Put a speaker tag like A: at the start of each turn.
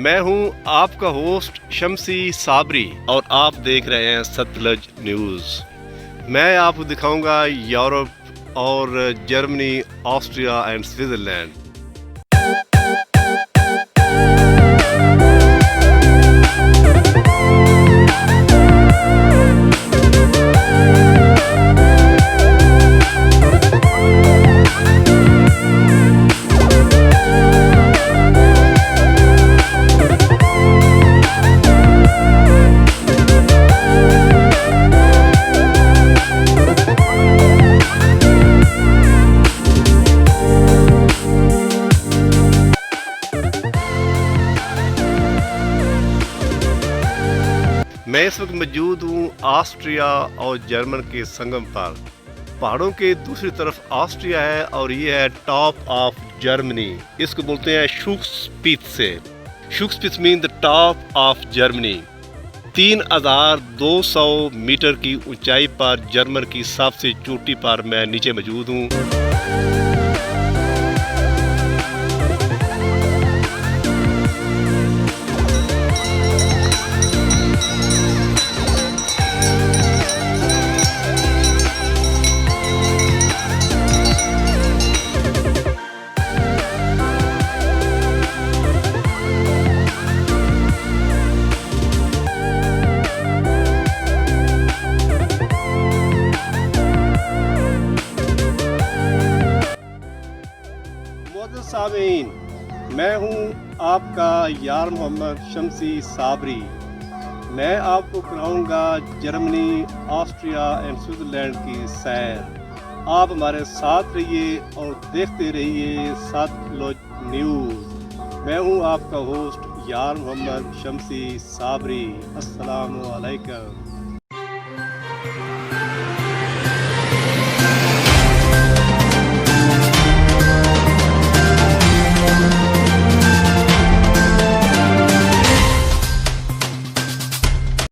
A: मैं हूं आपका होस्ट शम्सी साबरी और आप देख रहे हैं सतलज न्यूज़। मैं आपको दिखाऊंगा यूरोप और जर्मनी, ऑस्ट्रिया एंड स्विट्ज़रलैंड। मैं इस वक्त मौजूद हूँ ऑस्ट्रिया और जर्मन के संगम पर। पहाड़ों के दूसरी तरफ ऑस्ट्रिया है और ये है टॉप ऑफ जर्मनी। इसको बोलते हैं Zugspitze. Zugspitze mean the top of Germany. 3200 metre की ऊंचाई पर जर्मन की सबसे चोटी पर मैं नीचे मौजूद हूँ। सामीन, मैं हूं आपका यार मोहम्मद शम्सी साबरी। मैं आपको कराऊंगा जर्मनी, ऑस्ट्रिया एंड स्विट्ज़रलैंड की सैर। आप हमारे साथ रहिए और देखते रहिए सतलज न्यूज़। मैं हूं आपका होस्ट यार मोहम्मद शम्सी साबरी। अस्सलामु अलैकुम।